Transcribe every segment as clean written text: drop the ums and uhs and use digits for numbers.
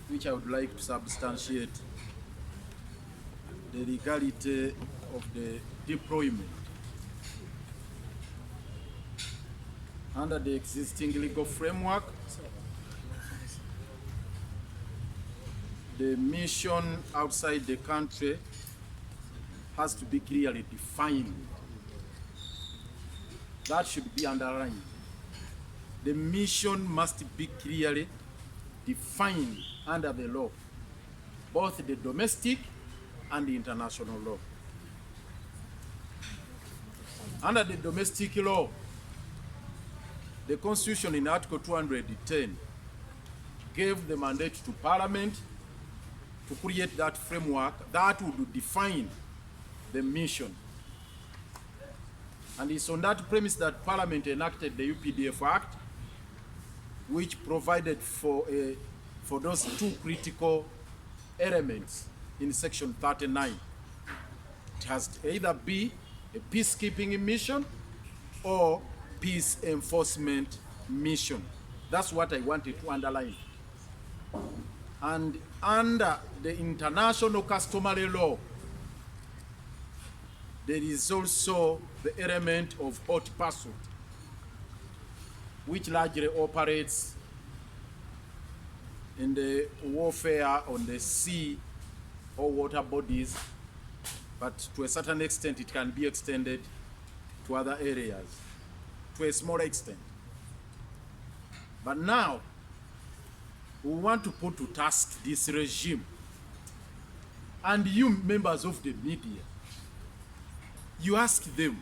which I would like to substantiate the legality of the deployment. Under the existing legal framework, the mission outside the country has to be clearly defined. That should be underlined. The mission must be clearly defined under the law, both the domestic and the international law. Under the domestic law, the Constitution in Article 210 gave the mandate to Parliament to create that framework that would define the mission. And it's on that premise that Parliament enacted the Updf Act, which provided for those two critical elements in Section 39. It has to either be a peacekeeping mission or peace enforcement mission. That's what I wanted to underline. And under the international customary law, there is also the element of hot pursuit, which largely operates in the warfare on the sea or water bodies, but to a certain extent it can be extended to other areas, to a smaller extent. But now, we want to put to task this regime, and you members of the media, you ask them,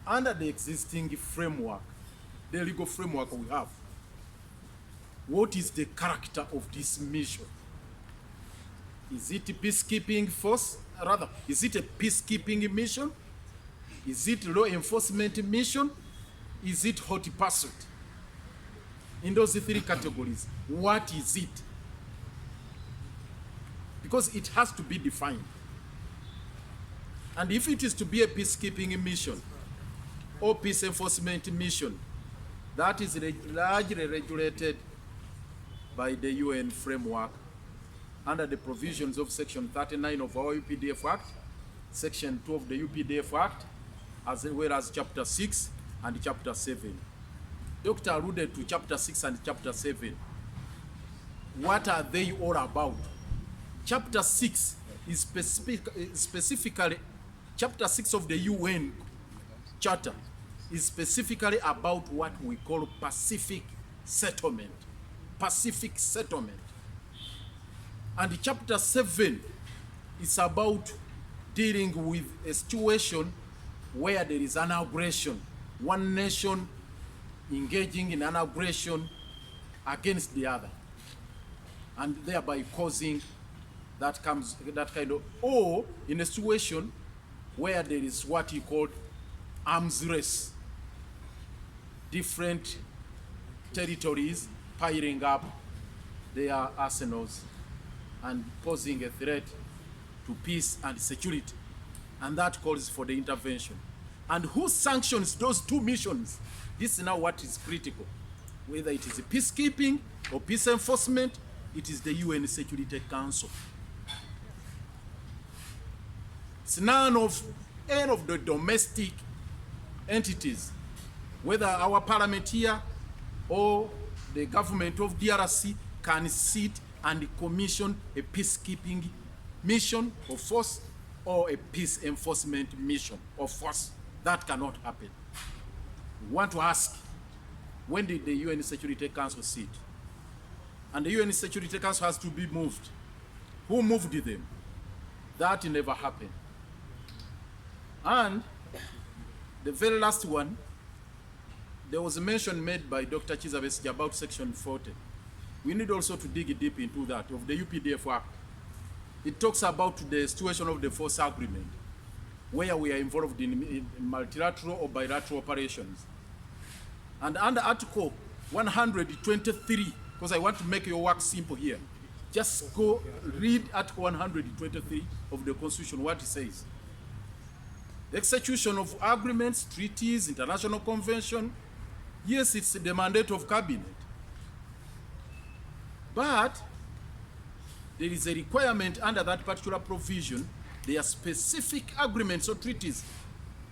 under the existing framework, the legal framework we have, what is the character of this mission? Is it a peacekeeping force? Rather, is it a peacekeeping mission? Is it law enforcement mission? Is it hot pursuit? In those three categories, what is it? Because it has to be defined. And if it is to be a peacekeeping mission or peace enforcement mission, that is largely regulated by the UN framework under the provisions of Section 39 of our Updf Act, Section 2 of the Updf Act, as well as Chapter 6 and Chapter 7. Doctor alluded to Chapter 6 and Chapter 7. What are they all about? Chapter 6 is specifically, Chapter 6 of the UN Charter is specifically about what we call Pacific settlement. Pacific settlement. And Chapter 7 is about dealing with a situation where there is an aggression, one nation engaging in an aggression against the other, and thereby causing that kind of, or in a situation where there is what you call arms race, different territories piling up their arsenals and posing a threat to peace and security, and that calls for the intervention. And who sanctions those two missions? This is now what is critical. Whether it is a peacekeeping or peace enforcement, it is the UN Security Council. It's none of any of the domestic entities, whether our parliament here or the government of DRC, can sit and commission a peacekeeping mission of force or a peace enforcement mission of force. That cannot happen. We want to ask, when did the UN Security Council sit? And the UN Security Council has to be moved. Who moved them? That never happened. And the very last one, there was a mention made by Dr. Chizabesiji about Section 40. We need also to dig deep into that, of the Updf Act. It talks about the situation of the force agreement, where we are involved in multilateral or bilateral operations. And under Article 123, because I want to make your work simple here, just go read Article 123 of the Constitution, what it says. The execution of agreements, treaties, international convention, yes, it's the mandate of cabinet. But there is a requirement under that particular provision. There are specific agreements or treaties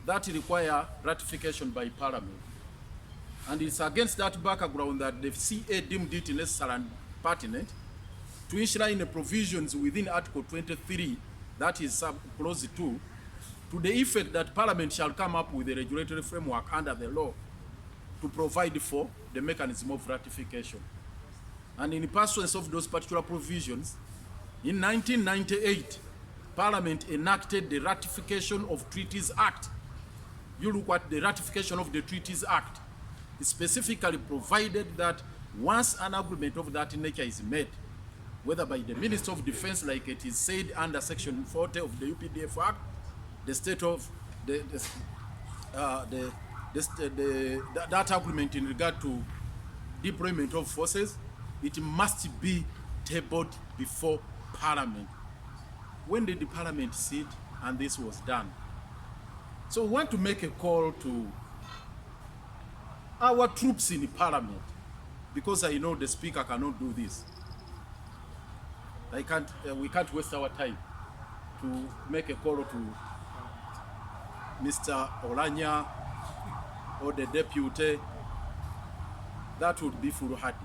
that require ratification by Parliament. And it's against that background that the CA deemed it necessary and pertinent to enshrine the provisions within Article 23, that is Clause 2, to the effect that Parliament shall come up with a regulatory framework under the law to provide for the mechanism of ratification. And in pursuance of those particular provisions, in 1998, Parliament enacted the Ratification of Treaties Act. You look at the Ratification of the Treaties Act. It specifically provided that once an agreement of that nature is made, whether by the Minister of Defense, like it is said under Section 40 of the Updf Act, the state of that agreement in regard to deployment of forces, it must be tabled before Parliament. When did the Parliament sit and this was done? So we want to make a call to our troops in the Parliament, because I know the Speaker cannot do this. We can't waste our time to make a call to Mr. Olanya or the deputy. That would be foolhardy.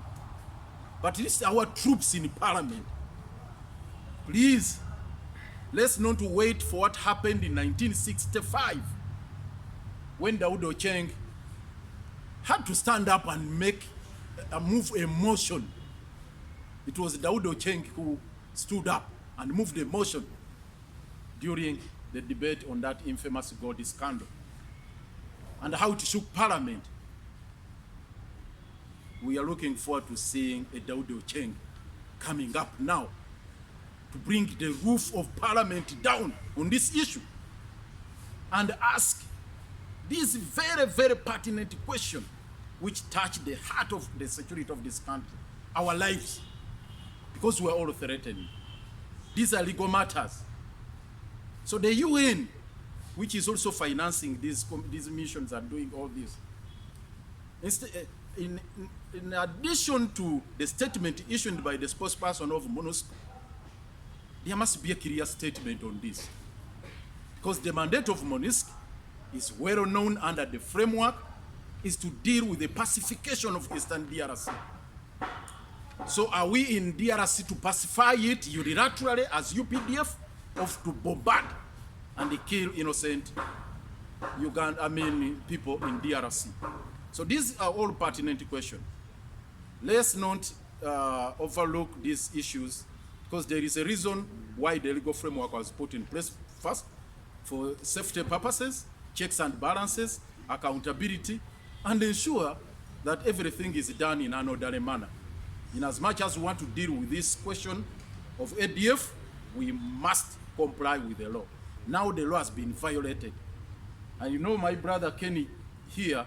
But it is our troops in the Parliament. Please, let's not wait for what happened in 1965 when Daud Ocheng had to stand up and make move a motion. It was Daud Ocheng who stood up and moved a motion during the debate on that infamous Gold scandal and how it shook Parliament. We are looking forward to seeing a Daud Ocheng coming up now to bring the roof of Parliament down on this issue and ask this very, very pertinent question which touch the heart of the security of this country, our lives, because we are all threatened. These are legal matters. So the UN, which is also financing these missions and doing all this, in addition to the statement issued by the spokesperson of MONUSCO, there must be a clear statement on this. Because the mandate of MONUSCO is well known under the framework, is to deal with the pacification of Eastern DRC. So are we in DRC to pacify it unilaterally as UPDF, or to bombard and kill innocent people in DRC? So these are all pertinent questions. Let's not overlook these issues, because there is a reason why the legal framework was put in place first, for safety purposes, checks and balances, accountability, and ensure that everything is done in an orderly manner. In as much as we want to deal with this question of ADF, we must comply with the law. Now the law has been violated. And you know, my brother Kenny here,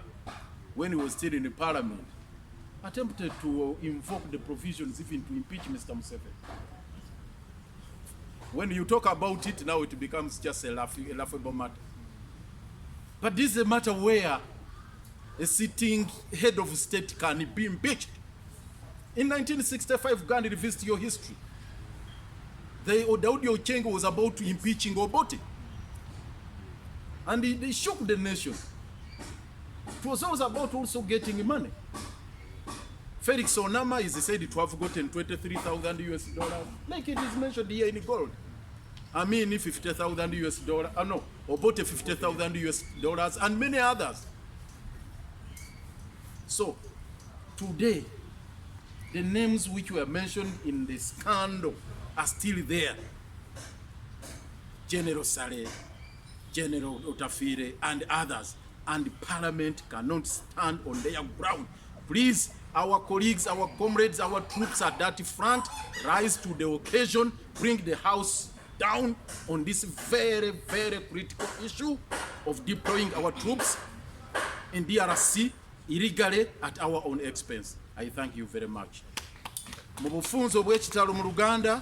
when he was still in the Parliament, attempted to invoke the provisions even to impeach Mr. Museveni. When you talk about it, now it becomes just a laughable matter. But this is a matter where a sitting head of state can be impeached. In 1965, Gandhi revised your history. Daud Ocheng was about to impeach Obote. And they shook the nation. It was always about also getting money. Felix Onama is said to have gotten $23,000 US, like it is mentioned here in gold. I mean, $50,000 US, Obote $50,000 US, and many others. So, today, the names which were mentioned in the scandal are still there. General Saleh, General Otafire, and others. And the Parliament cannot stand on their ground. Please, our colleagues, our comrades, our troops at that front, rise to the occasion, bring the House down on this very, very critical issue of deploying our troops in DRC illegally at our own expense. I thank you very much. Mu bufunzo bw'ekitalo mu Luganda